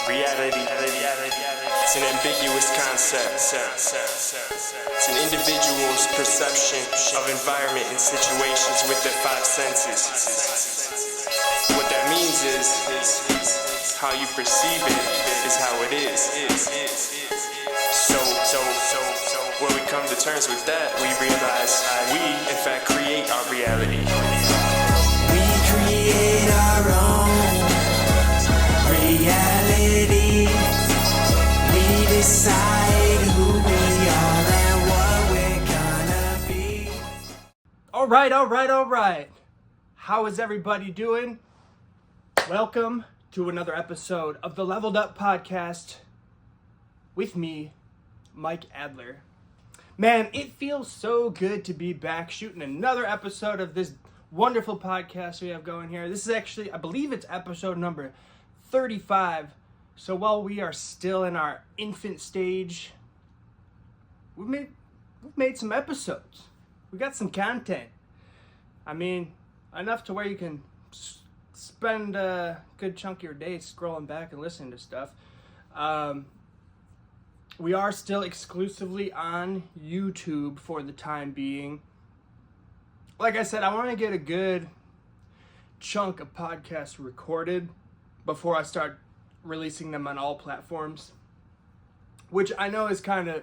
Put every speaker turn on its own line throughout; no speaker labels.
Reality. It's an ambiguous concept. It's an individual's perception of environment and situations with their five senses. What that means is how you perceive it is how it is. So when we come to terms with that, we realize we, in fact, create our reality.
We create our own reality. We decide who we are and what we're gonna be.
All right. How is everybody doing? Welcome to another episode of the Leveled Up Podcast with me, Mike Adler. Man, it feels so good to be back shooting another episode of this wonderful podcast we have going here. This is actually, I believe it's episode number 35. So while we are still in our infant stage, we've made some episodes. We got some content. I mean, enough to where you can spend a good chunk of your day scrolling back and listening to stuff. We are still exclusively on YouTube for the time being. Like I said, I want to get a good chunk of podcasts recorded before I start releasing them on all platforms, which I know is kind of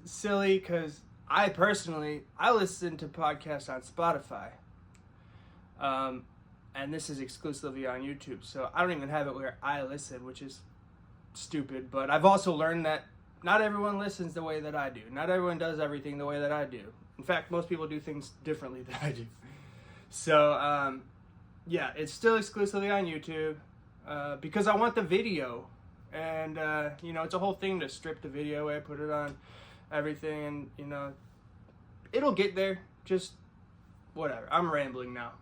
silly because I listen to podcasts on Spotify, and this is exclusively on YouTube, so I don't even have it where I listen, which is stupid. But I've also learned that not everyone listens the way that I do. Not everyone does everything the way that I do. In fact, most people do things differently than I do. So, yeah, it's still exclusively on YouTube because I want the video. And, it's a whole thing to strip the video away, put it on everything, and, it'll get there. Just whatever. I'm rambling now.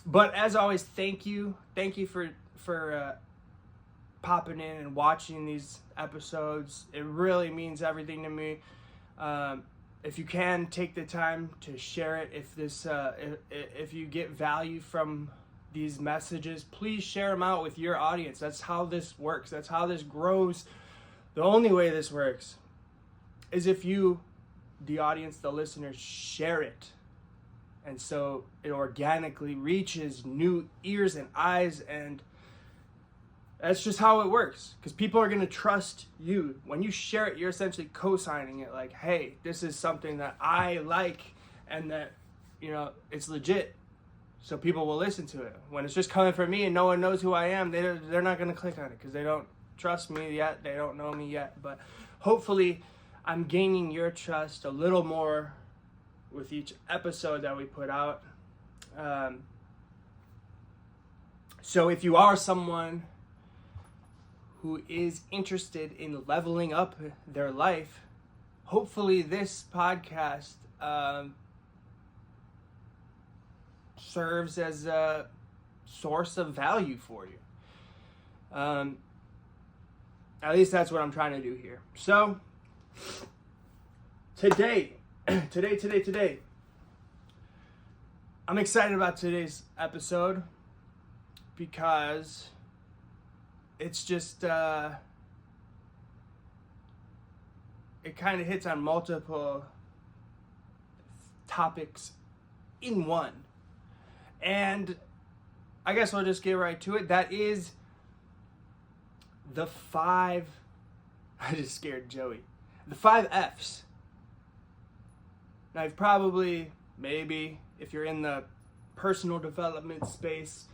But as always, thank you. Thank you for popping in and watching these episodes. It really means everything to me. If you can take the time to share it, if you get value from these messages, please share them out with your audience. That's how this works. That's how this grows. The only way this works is if you, the audience, the listeners, share it. And so it organically reaches new ears and eyes, and that's just how it works, because people are going to trust you. When you share it, you're essentially co-signing it, like, hey, this is something that I like and that, it's legit. So people will listen to it. When it's just coming from me and no one knows who I am, they're not going to click on it because they don't trust me yet. They don't know me yet. But hopefully I'm gaining your trust a little more with each episode that we put out. So if you are someone who is interested in leveling up their life, hopefully this podcast serves as a source of value for you. At least that's what I'm trying to do here. So today, I'm excited about today's episode because it's just, it kind of hits on multiple topics in one. And I guess we'll just get right to it. That is the I just scared Joey. The 5 F's. Now you've probably, maybe, if you're in the personal development space,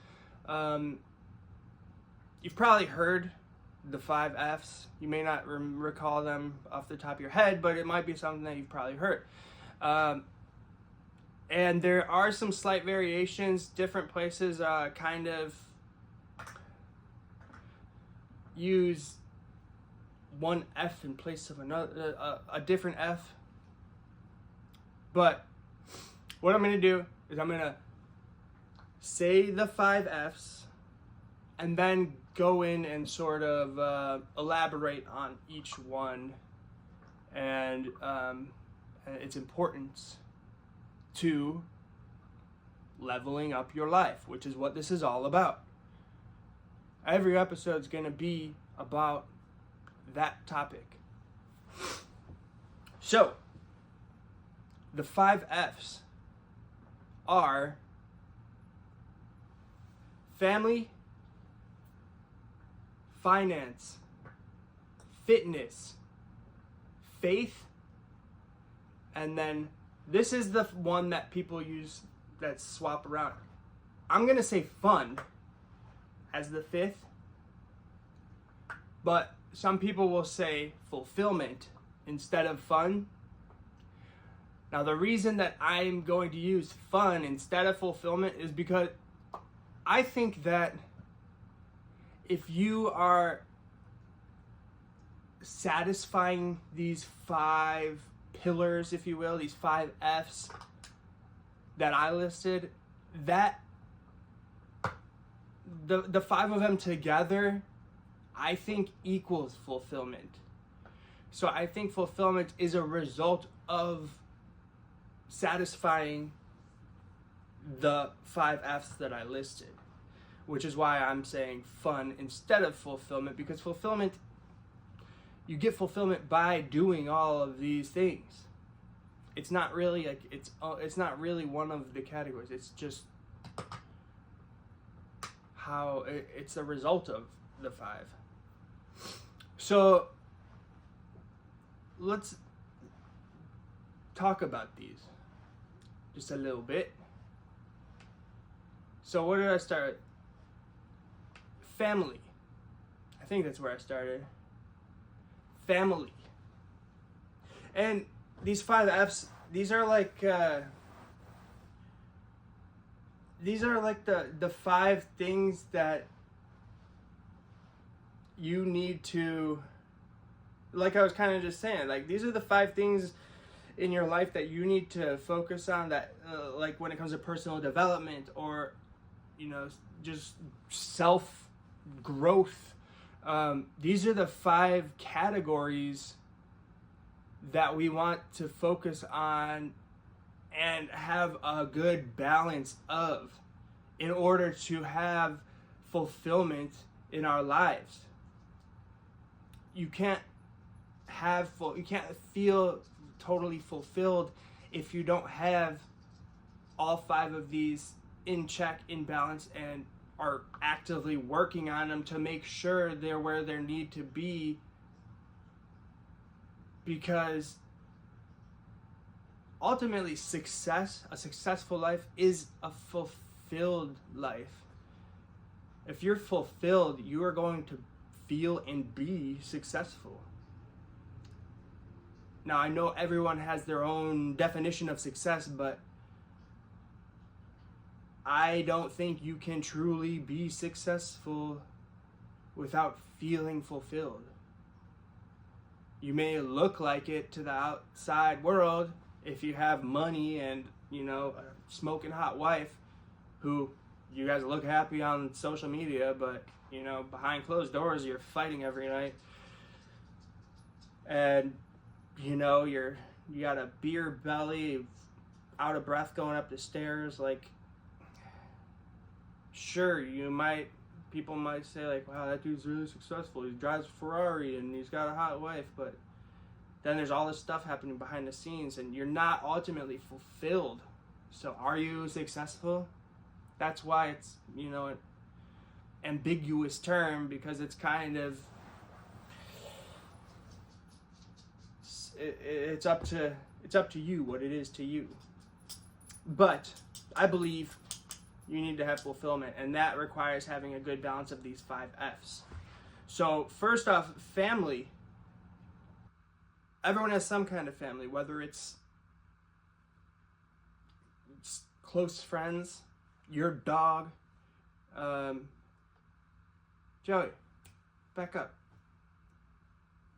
you've probably heard the 5 F's. You may not recall them off the top of your head, but it might be something that you've probably heard. And there are some slight variations. Different places kind of use one F in place of another, a different F. But what I'm going to do is I'm going to say the 5 F's and then go in and sort of elaborate on each one and its importance to leveling up your life, which is what this is all about. Every episode's going to be about that topic. So, the 5 F's are family, finance, fitness, faith, and then this is the one that people use that swap around. I'm going to say fun as the 5th, but some people will say fulfillment instead of fun. Now, the reason that I'm going to use fun instead of fulfillment is because I think that if you are satisfying these 5 pillars, if you will, these 5 F's that I listed, that the 5 of them together, I think equals fulfillment. So I think fulfillment is a result of satisfying the 5 F's that I listed, which is why I'm saying fun instead of fulfillment, because fulfillment, you get fulfillment by doing all of these things. It's not really like it's not really one of the categories. It's just how it's a result of the 5. So let's talk about these just a little bit. So where did I start? Family. I think that's where I started. Family. And these 5 F's, these are like the 5 things that you need to, like I was kind of just saying, like these are the 5 things in your life that you need to focus on, that like when it comes to personal development or just self growth. These are the 5 categories that we want to focus on and have a good balance of in order to have fulfillment in our lives. You can't feel totally fulfilled if you don't have all 5 of these in check, in balance, and are actively working on them to make sure they're where they need to be, because ultimately a successful life is a fulfilled life. If you're fulfilled, you are going to feel and be successful. Now, I know everyone has their own definition of success, but I don't think you can truly be successful without feeling fulfilled. You may look like it to the outside world if you have money and, a smoking hot wife who you guys look happy on social media, but, behind closed doors, you're fighting every night. And, you got a beer belly, out of breath going up the stairs, like, sure, people might say like, wow, that dude's really successful. He drives a Ferrari and he's got a hot wife, but then there's all this stuff happening behind the scenes and you're not ultimately fulfilled. So are you successful? That's why it's, an ambiguous term, because it's kind of, it's up to you what it is to you. But I believe you need to have fulfillment, and that requires having a good balance of these 5 F's. So first off, family. Everyone has some kind of family, whether it's close friends, your dog. Joey, back up.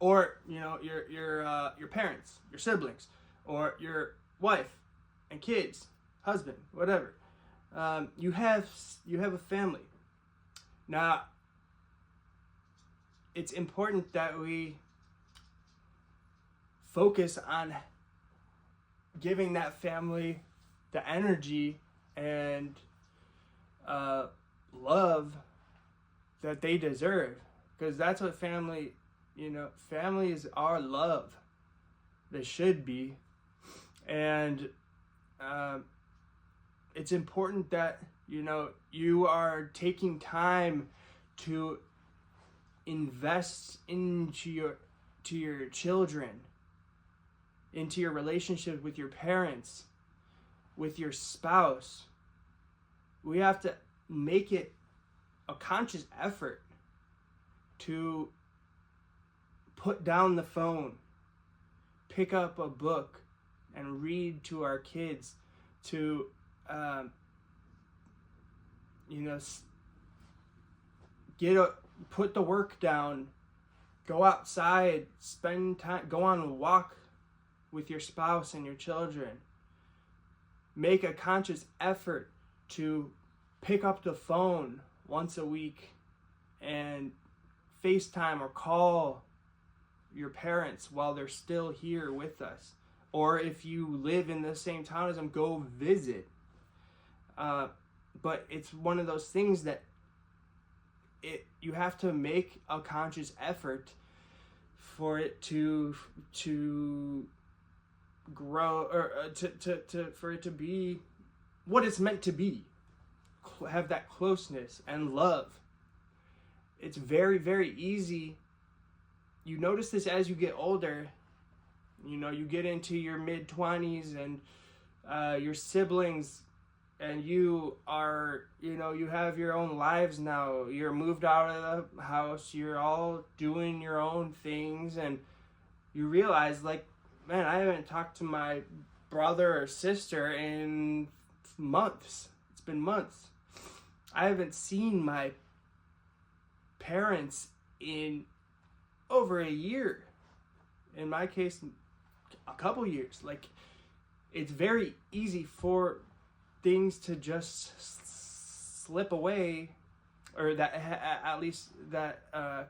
Or your parents, your siblings, or your wife and kids, husband, whatever. You have a family. Now, it's important that we focus on giving that family the energy and love that they deserve, because that's what family, family is our love. They should be. And it's important that you are taking time to invest into your children, into your relationship with your parents, with your spouse. We have to make it a conscious effort to put down the phone, pick up a book, and read to our kids, to put the work down, go outside, spend time, go on a walk with your spouse and your children. Make a conscious effort to pick up the phone once a week and FaceTime or call your parents while they're still here with us. Or if you live in the same town as them, go visit. But it's one of those things that you have to make a conscious effort for it to grow, or for it to be what it's meant to be. Have that closeness and love. It's very, very easy. You notice this as you get older. You get into your mid-20s and your siblings, and you are, you have your own lives now. You're moved out of the house. You're all doing your own things, and you realize, like, man, I haven't talked to my brother or sister in months. It's been months. I haven't seen my parents in over a year. In my case, a couple years. Like, it's very easy for things to just slip away, or that at least that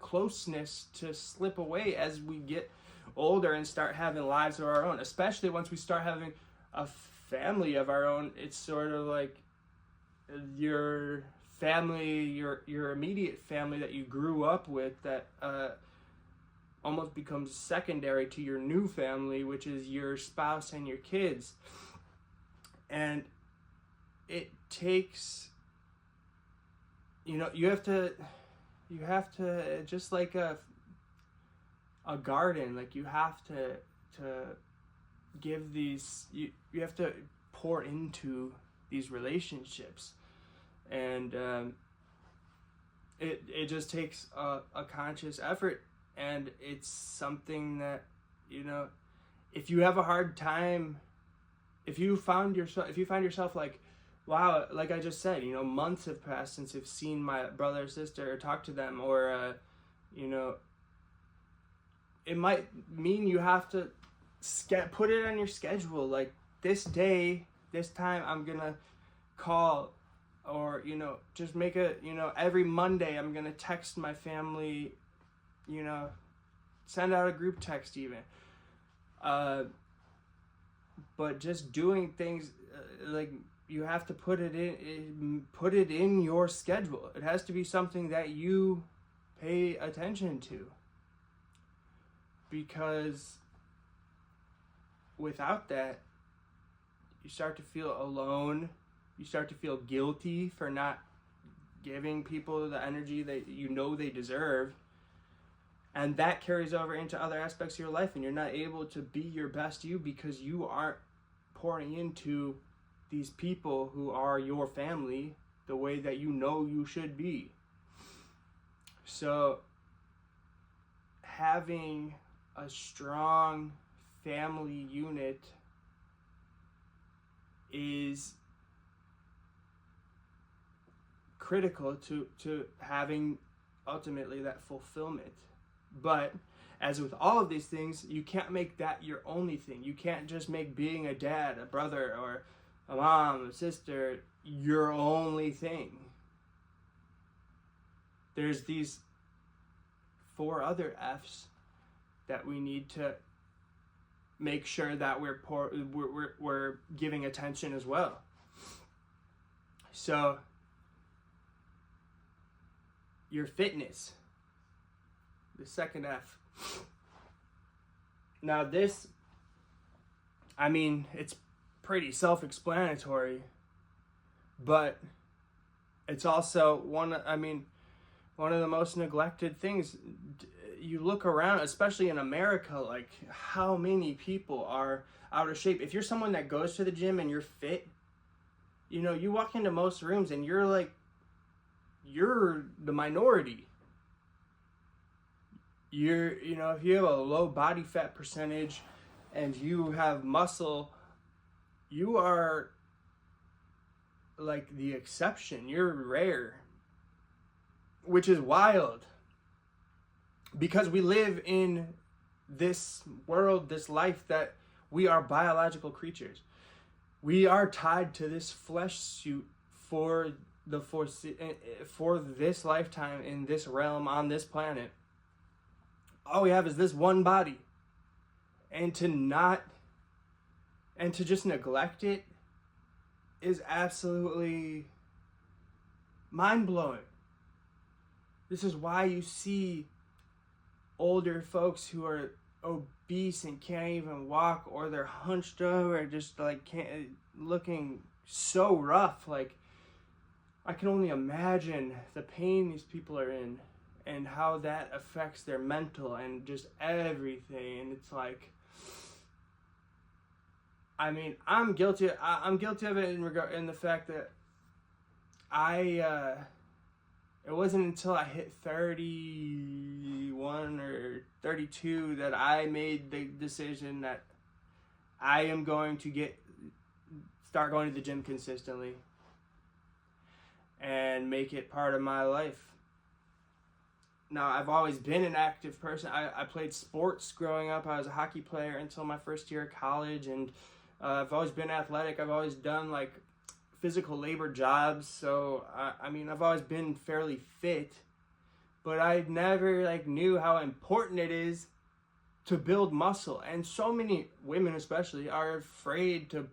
closeness to slip away as we get older and start having lives of our own. Especially once we start having a family of our own, it's sort of like your family, your immediate family that you grew up with, that almost becomes secondary to your new family, which is your spouse and your kids. And it takes, you have to just like a garden, like you have to give these, you have to pour into these relationships. And it just takes a conscious effort. And it's something that, if you have a hard time, if you find yourself like, wow, like I just said, months have passed since I've seen my brother or sister or talked to them, or, it might mean you have to put it on your schedule. Like, this day, this time, I'm going to call, or, just make every Monday, I'm going to text my family, send out a group text even. But just doing things, like, you have to put it in your schedule. It has to be something that you pay attention to. Because without that, you start to feel alone. You start to feel guilty for not giving people the energy that they deserve. And that carries over into other aspects of your life, and you're not able to be your best you because you aren't pouring into these people who are your family the way that you should be. So having a strong family unit is critical to having ultimately that fulfillment. But as with all of these things, you can't make that your only thing. You can't just make being a dad, a brother, or a mom, a sister your only thing. There's these 4 other F's that we need to make sure that we're giving attention as well. So your fitness. The second F. Now this, I mean, it's pretty self-explanatory, but it's also one of the most neglected things. You look around, especially in America, like how many people are out of shape. If you're someone that goes to the gym and you're fit, you know, you walk into most rooms and you're the minority. You know, if you have a low body fat percentage and you have muscle, you are like the exception. You're rare, which is wild, because we live in this world, this life, that we are biological creatures. We are tied to this flesh suit for this lifetime, in this realm, on this planet. All we have is this one body, and to just neglect it is absolutely mind-blowing. This is why you see older folks who are obese and can't even walk, or they're hunched over, just like looking so rough. Like, I can only imagine the pain these people are in and how that affects their mental and just everything. And it's like, I mean, I'm guilty of it in the fact that it wasn't until I hit 31 or 32 that I made the decision that I am going to start going to the gym consistently and make it part of my life. Now, I've always been an active person. I played sports growing up. I was a hockey player until my first year of college, and I've always been athletic. I've always done like physical labor jobs, so I mean, I've always been fairly fit, but I never like knew how important it is to build muscle. And so many women especially are afraid to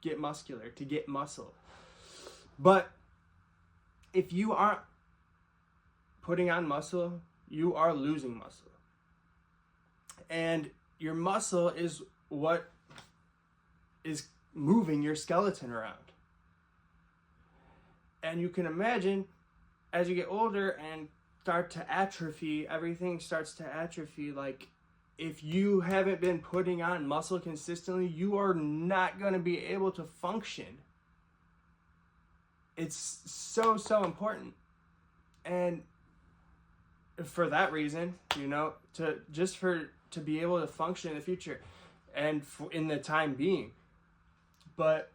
get muscular, to get muscle. But if you aren't putting on muscle, you are losing muscle. And your muscle is what is moving your skeleton around. And you can imagine, as you get older and start to atrophy, everything starts to atrophy. Like, if you haven't been putting on muscle consistently, you are not going to be able to function. It's so, so important. And for that reason, you know, to be able to function in the future and in the time being. But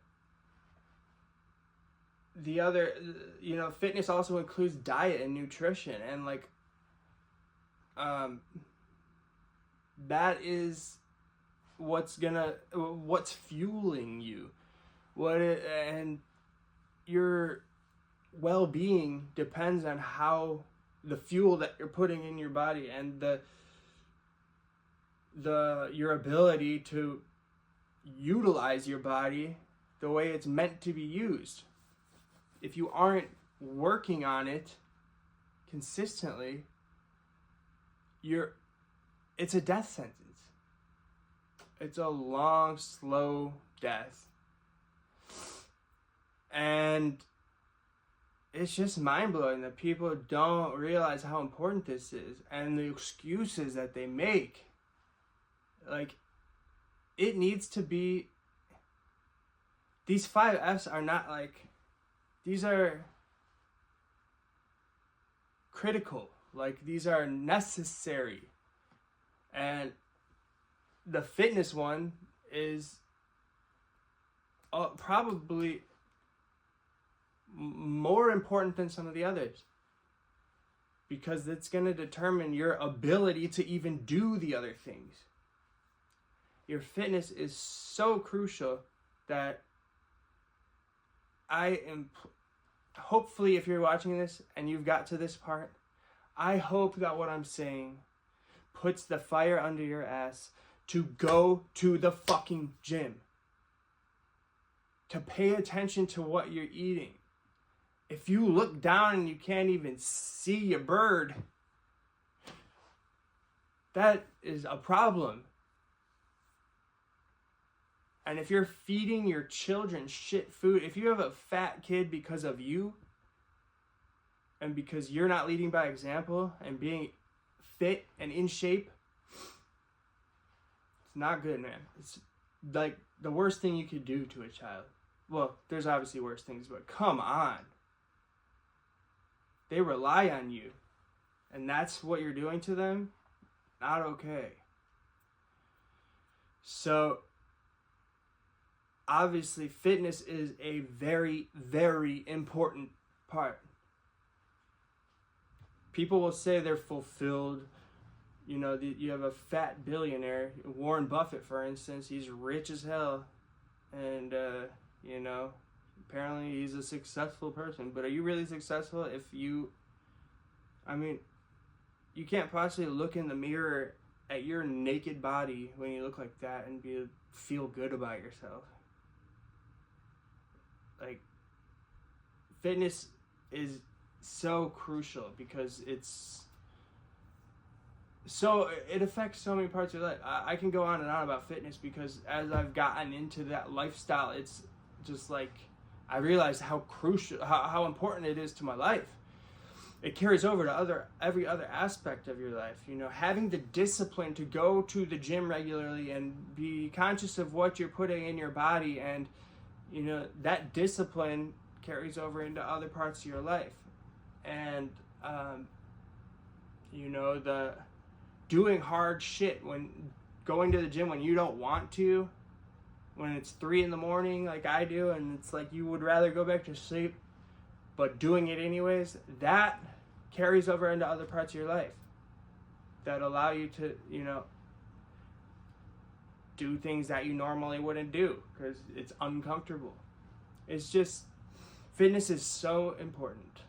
the other, you know, fitness also includes diet and nutrition, and like, that is what's fueling you, and your well-being depends on how the fuel that you're putting in your body, and your ability to utilize your body the way it's meant to be used. If you aren't working on it consistently, it's a death sentence. It's a long, slow death. And it's just mind-blowing that people don't realize how important this is, and the excuses that they make. Like, it needs to be, these 5 F's are not like, these are critical. Like, these are necessary. And the fitness one is probably more important than some of the others, because it's going to determine your ability to even do the other things. Your fitness is so crucial that hopefully, if you're watching this and you've got to this part, I hope that what I'm saying puts the fire under your ass to go to the fucking gym, to pay attention to what you're eating, If you look down and you can't even see a bird, that is a problem. And if you're feeding your children shit food, if you have a fat kid because of you, and because you're not leading by example and being fit and in shape, it's not good, man. It's like the worst thing you could do to a child. Well, there's obviously worse things, but come on. They rely on you, and that's what you're doing to them. Not okay. So, obviously, fitness is a very, very important part. People will say they're fulfilled. You know, you have a fat billionaire, Warren Buffett, for instance. He's rich as hell, and you know, apparently he's a successful person. But are you really successful if you? I mean, you can't possibly look in the mirror at your naked body when you look like that and feel good about yourself. Like, fitness is so crucial because it affects so many parts of your life. I can go on and on about fitness because as I've gotten into that lifestyle, it's just like I realized how crucial, how important it is to my life. It carries over to every other aspect of your life. You know, having the discipline to go to the gym regularly and be conscious of what you're putting in your body, and you know that discipline carries over into other parts of your life. And you know, the doing hard shit, when going to the gym when you don't want to, when it's 3 a.m. like I do, and it's like you would rather go back to sleep, but doing it anyways, that carries over into other parts of your life that allow you to, you know, do things that you normally wouldn't do because it's uncomfortable. It's just, fitness is so important.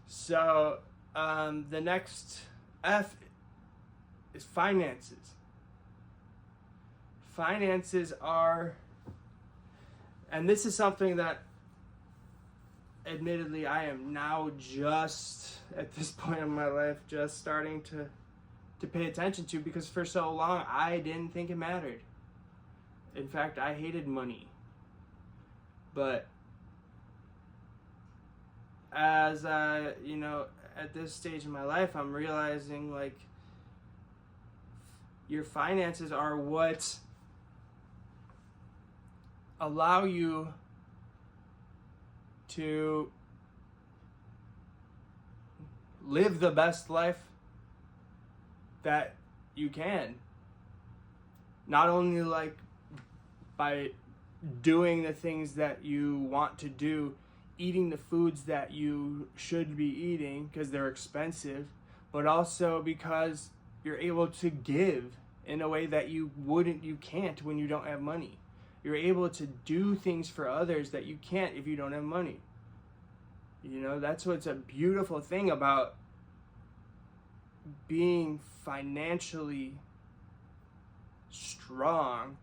So, the next F is finances. Finances are, and this is something that admittedly I am now just at this point in my life just starting to pay attention to, because for so long I didn't think it mattered. In fact, I hated money. But as you know, at this stage in my life, I'm realizing like your finances are what allow you to live the best life that you can. Not only like by doing the things that you want to do, eating the foods that you should be eating because they're expensive, but also because you're able to give in a way that you can't when you don't have money. You're able to do things for others that you can't if you don't have money. You know, that's what's a beautiful thing about being financially strong,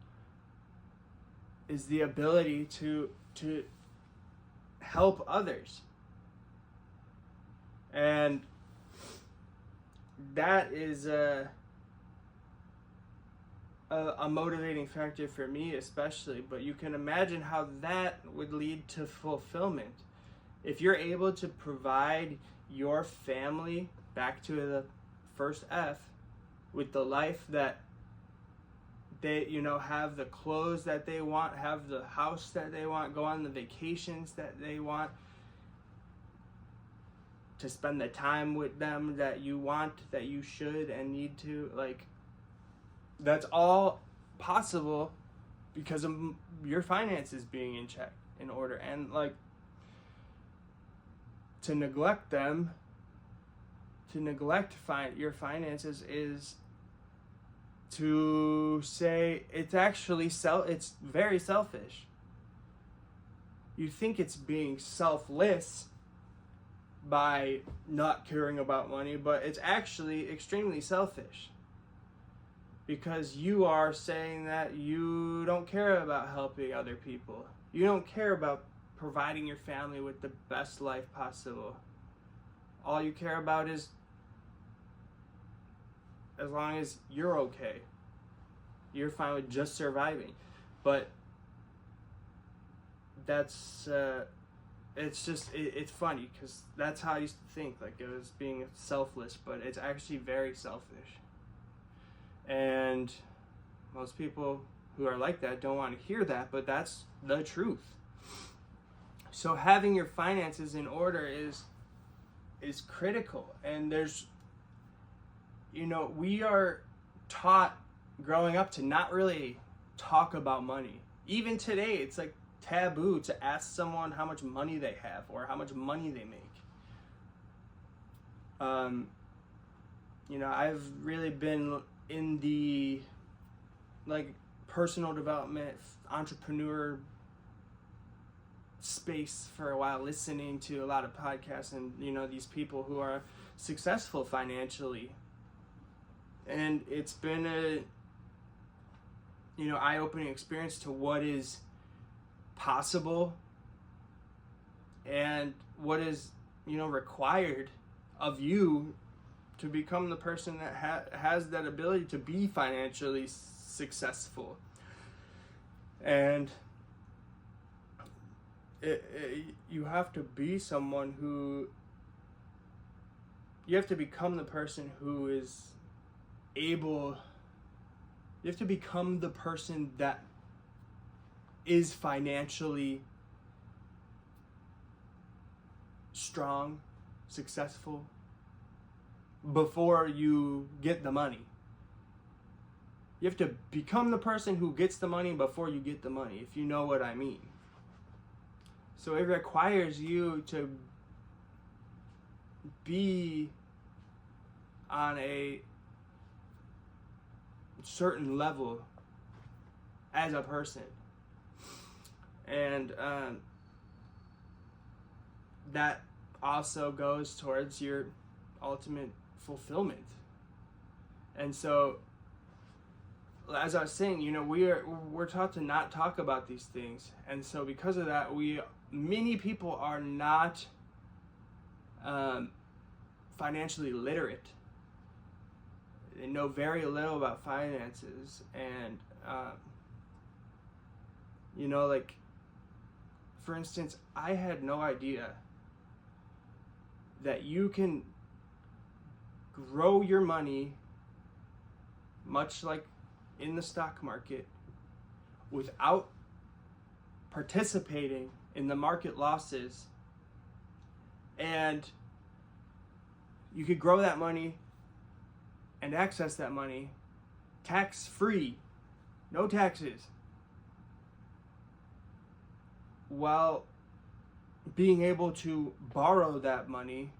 is the ability to help others. And that is a motivating factor for me especially, but you can imagine how that would lead to fulfillment. If you're able to provide your family, back to the first F, with the life that they, you know, have the clothes that they want, have the house that they want, go on the vacations that they want, to spend the time with them that you want, that you should and need to, like, that's all possible because of your finances being in check, in order. And like, to neglect them, to neglect your finances is to say it's actually it's very selfish. You think it's being selfless by not caring about money, but it's actually extremely selfish, because you are saying that you don't care about helping other people. You don't care about providing your family with the best life possible. All you care about is as long as you're okay. You're fine with just surviving. But that's it's funny because that's how I used to think, like it was being selfless, but it's actually very selfish. And most people who are like that don't want to hear that, but that's the truth. So having your finances in order is critical. And there's, we are taught growing up to not really talk about money. Even today, it's like taboo to ask someone how much money they have or how much money they make. I've really been in the personal development, entrepreneur space for a while, listening to a lot of podcasts and these people who are successful financially, and it's been a eye-opening experience to what is possible and what is required of you to become the person that has that ability to be financially successful. And you have to be someone who, you have to become the person who is able, you have to become the person that is financially strong, successful, before you get the money. You have to become the person who gets the money before you get the money, if you know what I mean. So it requires you to be on a certain level as a person. And that also goes towards your ultimate fulfillment. And so, as I was saying, we're taught to not talk about these things, and so because of that, many people are not financially literate. They know very little about finances, and for instance, I had no idea that you can grow your money much like in the stock market without participating in the market losses, and you could grow that money and access that money tax free, no taxes, while being able to borrow that money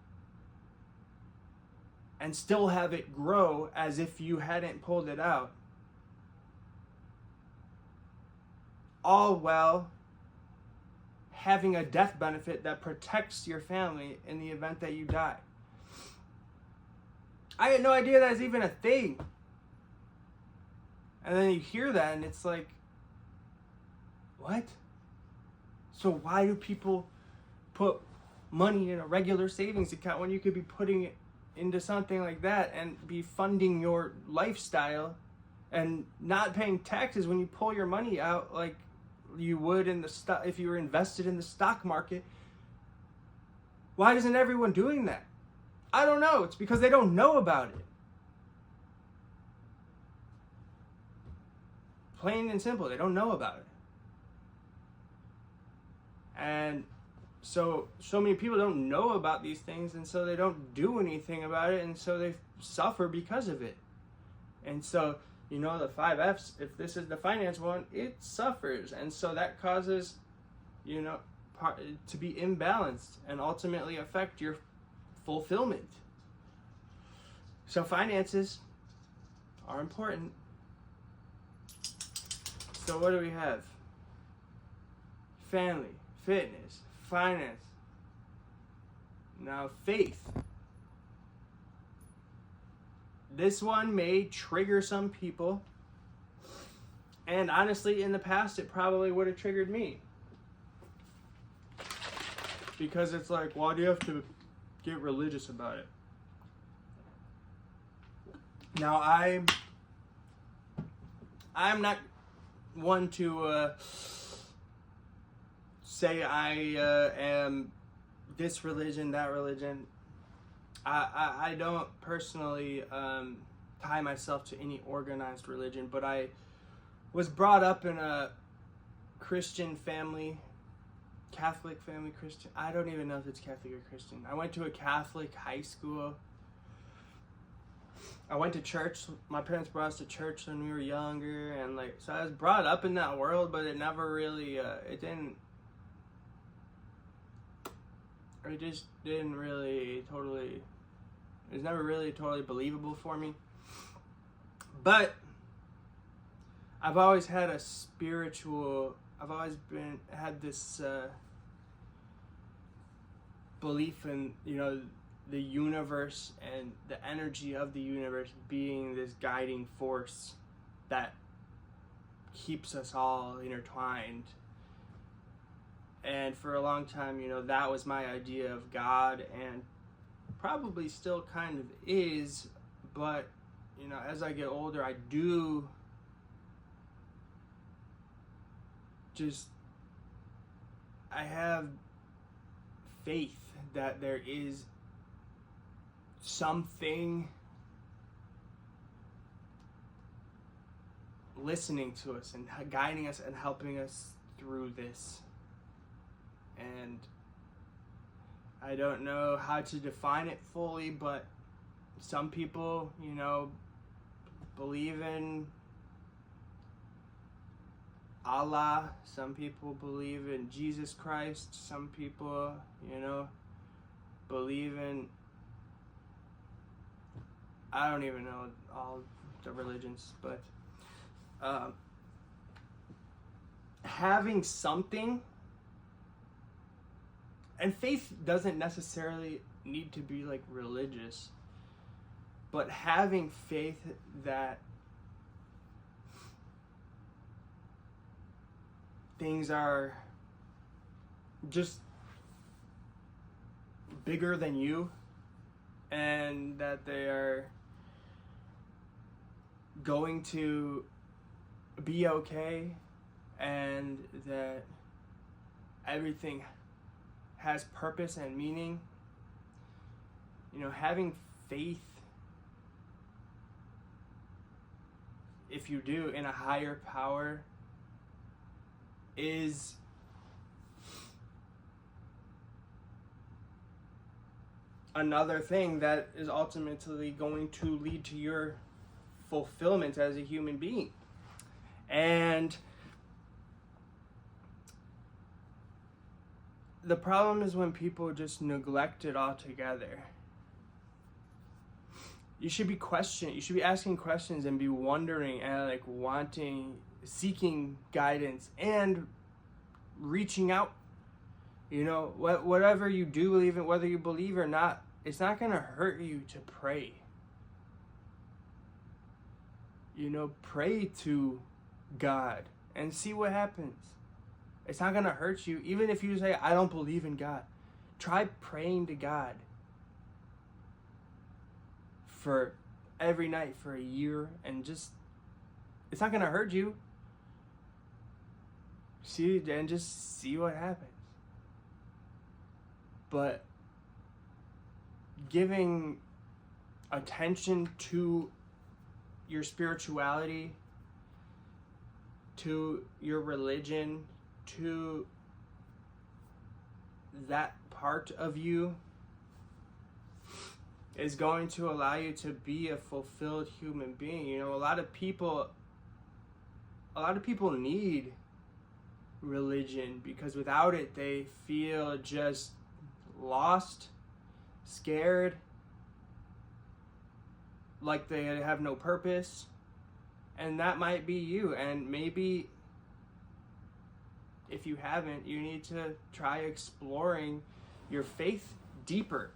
and still have it grow as if you hadn't pulled it out, all while having a death benefit that protects your family in the event that you die. I had no idea that was even a thing. And then you hear that and it's like, what? So why do people put money in a regular savings account when you could be putting it into something like that and be funding your lifestyle and not paying taxes when you pull your money out like you would in the stock if you were invested in the stock market? Why isn't everyone doing that? I don't know. It's because they don't know about it. Plain and simple, they don't know about it. And so many people don't know about these things, and so they don't do anything about it, and so they suffer because of it. And so, the 5 F's, if this is the finance one, it suffers. And so that causes, to be imbalanced and ultimately affect your fulfillment. So finances are important. So what do we have? Family, fitness, finance. Now faith. This one may trigger some people, and honestly, in the past, it probably would have triggered me. because it's like, why do you have to get religious about it? Now, I'm not one to say I am this religion, that religion. I don't personally tie myself to any organized religion, but I was brought up in a Christian family, Catholic family, Christian. I don't even know if it's Catholic or Christian. I went to a Catholic high school. I went to church. My parents brought us to church when we were younger, and like, so I was brought up in that world, but it never really, it just didn't really totally, it was never really totally believable for me. But I've always had a spiritual, I've always had this belief in, the universe and the energy of the universe being this guiding force that keeps us all intertwined. And for a long time, that was my idea of God, and probably still kind of is, but, as I get older, I do I have faith that there is something listening to us and guiding us and helping us through this. And I don't know how to define it fully, but some people, believe in Allah, some people believe in Jesus Christ, some people, believe in, I don't even know all the religions, but having something, and faith doesn't necessarily need to be like religious, but having faith that things are just bigger than you, and that they are going to be okay, and that everything has purpose and meaning. Having faith, if you do, in a higher power is another thing that is ultimately going to lead to your fulfillment as a human being. And the problem is when people just neglect it altogether. You should be asking questions and be wondering and seeking guidance and reaching out. Whatever you do believe in, whether you believe or not, it's not going to hurt you to pray. Pray to God and see what happens. It's not going to hurt you. Even if you say, I don't believe in God, try praying to God for every night for a year, and it's not going to hurt you. Just see what happens. But giving attention to your spirituality, to your religion, to that part of you is going to allow you to be a fulfilled human being. A lot of people need religion because without it they feel just lost, scared, like they have no purpose. And that might be you, and maybe if you haven't, you need to try exploring your faith deeper.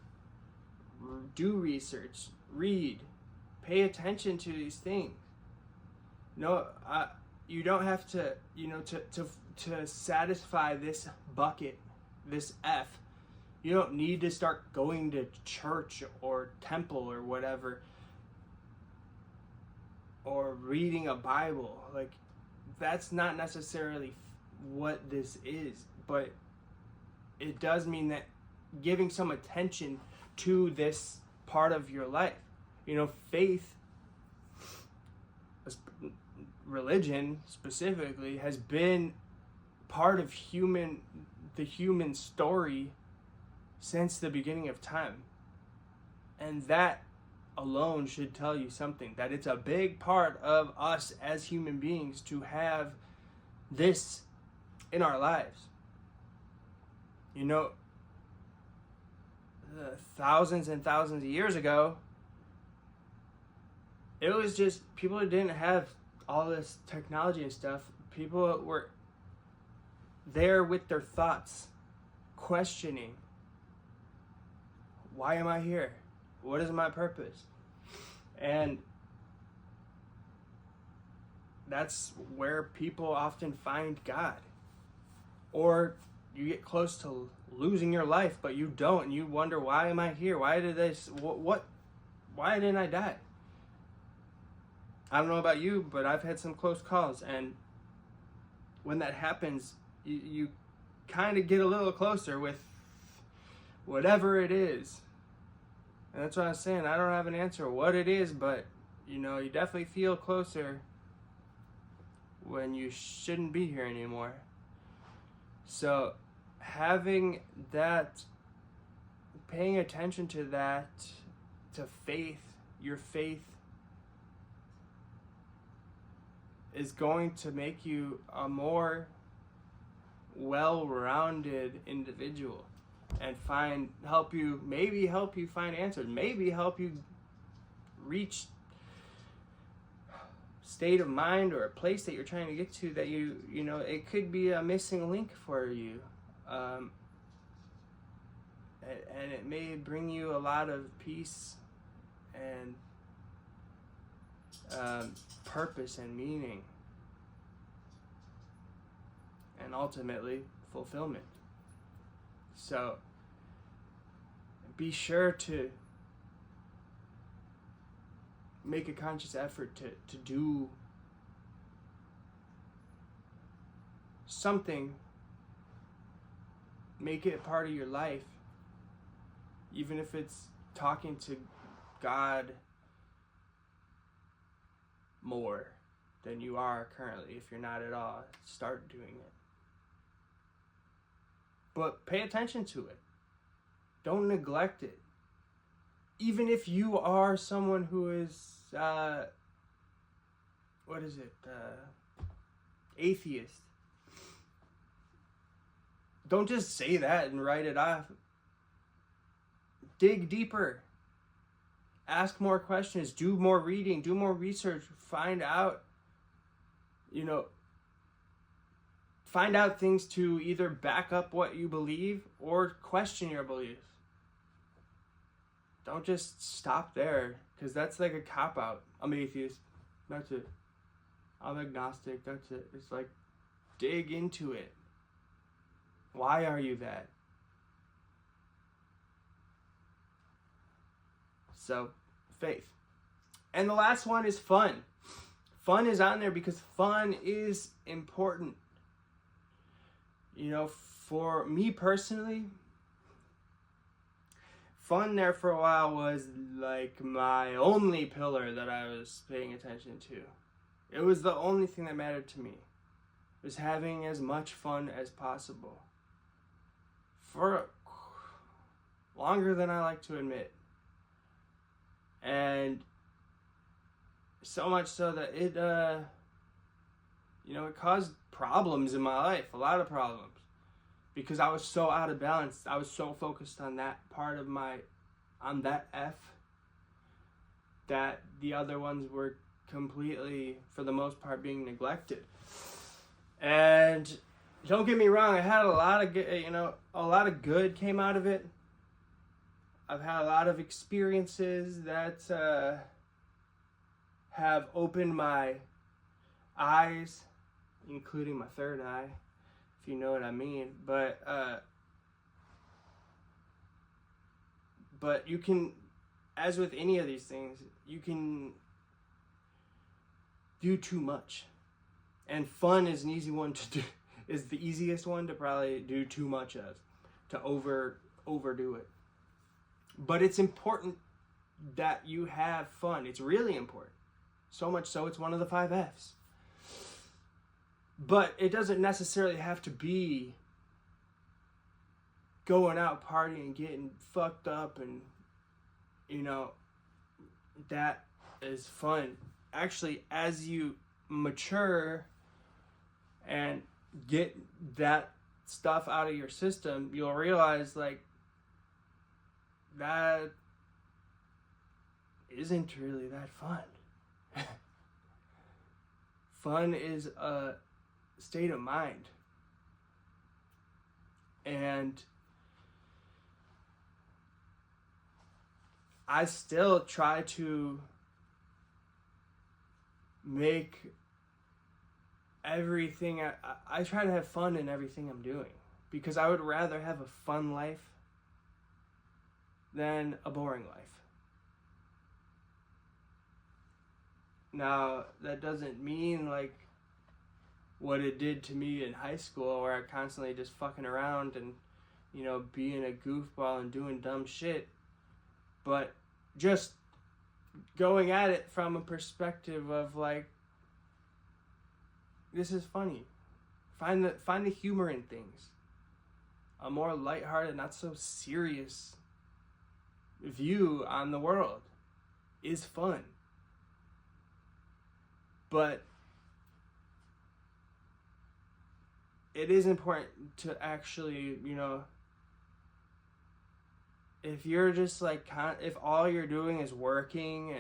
Do research, read, pay attention to these things. You don't have to, to satisfy this bucket, this F, You don't need to start going to church or temple or whatever, or reading a Bible. Like, that's not necessarily what this is, but it does mean that giving some attention to this part of your life. You know, faith, religion specifically, has been part of the human story since the beginning of time. And that alone should tell you something, that it's a big part of us as human beings to have this in our lives. You know, thousands and thousands of years ago, it was just people who didn't have all this technology and stuff. People were there with their thoughts, questioning, why am I here? What is my purpose? And that's where people often find God. Or you get close to losing your life, but you don't, and you wonder, why am I here? Why did this? Why didn't I die? I don't know about you, but I've had some close calls, and when that happens, you kind of get a little closer with whatever it is. And that's what I'm saying. I don't have an answer what it is, but you know, you definitely feel closer when you shouldn't be here anymore. So having that, paying attention to that, to faith, your faith is going to make you a more well-rounded individual, and help you find answers, maybe help you reach state of mind or a place that you're trying to get to, that you know, it could be a missing link for you, and it may bring you a lot of peace and purpose and meaning, and ultimately fulfillment. So be sure to make a conscious effort to do something. Make it a part of your life, even if it's talking to God more than you are currently. If you're not at all, start doing it. But pay attention to it. Don't neglect it. Even if you are someone who is, atheist. Don't just say that and write it off. Dig deeper. Ask more questions. Do more reading. Do more research. Find out, find out things to either back up what you believe or question your beliefs. Don't just stop there, because that's like a cop-out. I'm atheist. That's it. I'm agnostic. That's it. It's like, dig into it. Why are you that? So, faith. And the last one is fun. Fun is on there because fun is important. You know, for me personally, fun there for a while was like my only pillar that I was paying attention to. It was the only thing that mattered to me, was having as much fun as possible. For longer than I like to admit. And so much so that it caused problems in my life, a lot of problems, because I was so out of balance. I was so focused on that part of on that F, that the other ones were completely, for the most part, being neglected. And don't get me wrong, I had a lot of good came out of it. I've had a lot of experiences that have opened my eyes, including my third eye, if you know what I mean. But But you can, as with any of these things, you can do too much. And fun is an easy one to do, is the easiest one to probably do too much of, to overdo it. But it's important that you have fun. It's really important. So much so it's one of the 5 F's. But it doesn't necessarily have to be going out partying, getting fucked up, and that is fun. Actually, as you mature and get that stuff out of your system, you'll realize that isn't really that fun. Fun is a state of mind. And I still try to make everything, I try to have fun in everything I'm doing, because I would rather have a fun life than a boring life. Now, that doesn't mean what it did to me in high school, where I constantly just fucking around and, being a goofball and doing dumb shit. But just going at it from a perspective of this is funny. Find the humor in things. A more lighthearted, not so serious view on the world is fun. But it is important to actually, if you're just if all you're doing is working,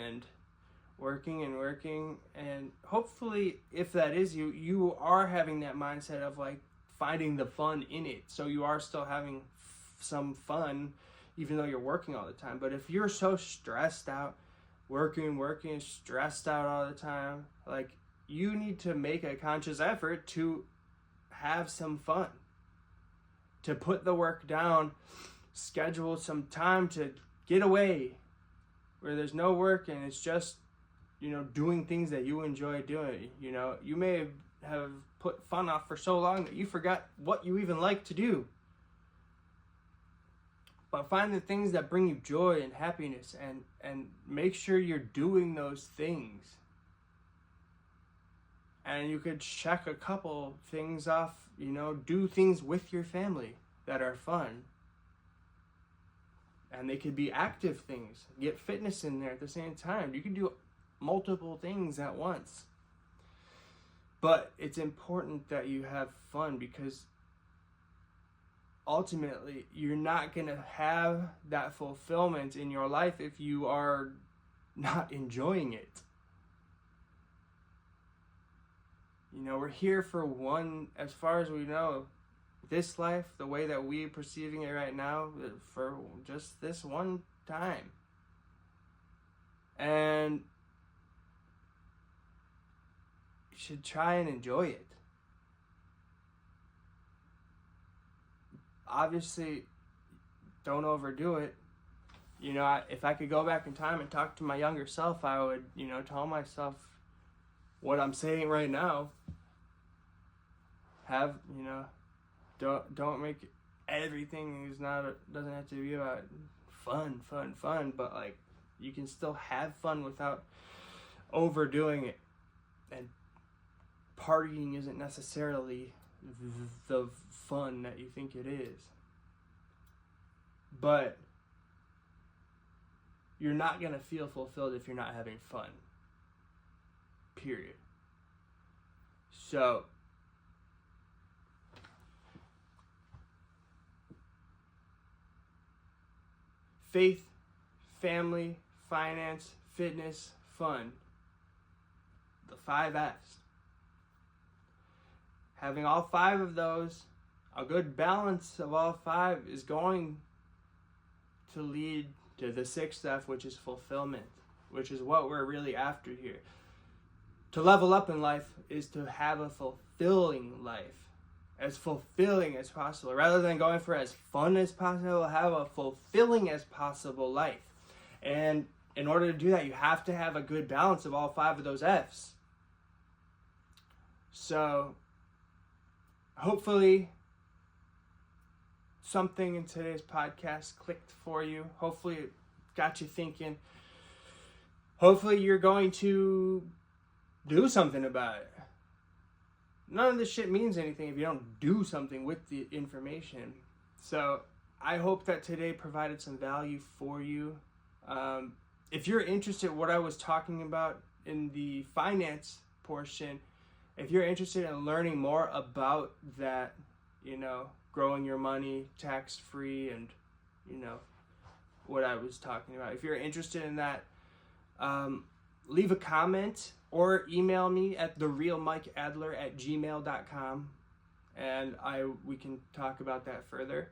and hopefully if that is you are having that mindset of finding the fun in it. So you are still having some fun, even though you're working all the time. But if you're so stressed out, working, stressed out all the time, you need to make a conscious effort to have some fun, to put the work down, schedule some time to get away where there's no work and it's just, doing things that you enjoy doing. You may have put fun off for so long that you forgot what you even like to do. But find the things that bring you joy and happiness, and make sure you're doing those things. And you could check a couple things off, do things with your family that are fun. And they could be active things. Get fitness in there at the same time. You can do multiple things at once. But it's important that you have fun, because ultimately you're not going to have that fulfillment in your life if you are not enjoying it. We're here for one, as far as we know, this life, the way that we're perceiving it right now, for just this one time. And you should try and enjoy it. Obviously, don't overdo it. If I could go back in time and talk to my younger self, I would, tell myself what I'm saying right now. Have, don't make everything doesn't have to be about fun, but you can still have fun without overdoing it. And partying isn't necessarily the fun that you think it is. But you're not going to feel fulfilled if you're not having fun. Period. So, faith, family, finance, fitness, fun. The 5 F's. Having all 5 of those, a good balance of all 5 is going to lead to the 6th F, which is fulfillment, which is what we're really after here. To level up in life is to have a fulfilling life. as fulfilling as possible. Rather than going for as fun as possible, have a fulfilling as possible life. And in order to do that, you have to have a good balance of all 5 of those F's. So, hopefully, something in today's podcast clicked for you. Hopefully, it got you thinking. Hopefully, you're going to do something about it. None of this shit means anything if you don't do something with the information. So, I hope that today provided some value for you. If you're interested in what I was talking about in the finance portion, if you're interested in learning more about that, growing your money tax-free and, what I was talking about. If you're interested in that, leave a comment or email me at therealmikeadler@gmail.com and we can talk about that further.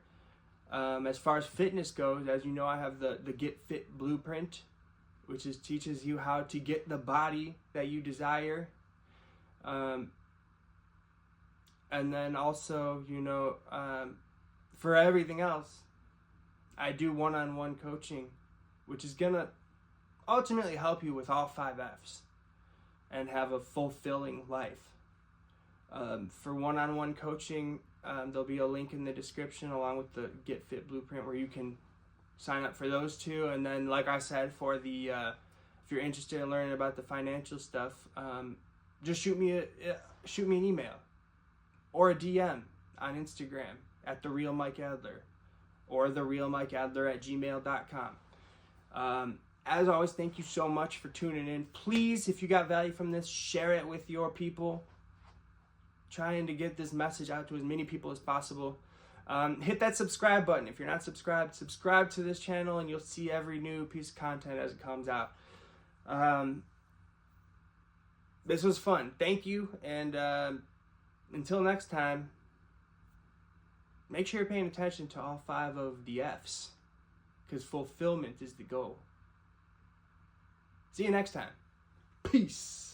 As far as fitness goes, as you know, I have the Get Fit Blueprint, which teaches you how to get the body that you desire. And then also, for everything else, I do one-on-one coaching, which is going to ultimately help you with all 5 F's and have a fulfilling life. For one-on-one coaching, there'll be a link in the description along with the Get Fit Blueprint where you can sign up for those 2. And then, like I said, for the if you're interested in learning about the financial stuff, just shoot me an email or a DM on Instagram at @therealmikeadler or therealmikeadler@gmail.com. As always, thank you so much for tuning in. Please, if you got value from this, share it with your people. Trying to get this message out to as many people as possible. Hit that subscribe button. If you're not subscribed, subscribe to this channel and you'll see every new piece of content as it comes out. This was fun. Thank you. And until next time, make sure you're paying attention to all 5 of the F's, because fulfillment is the goal. See you next time. Peace.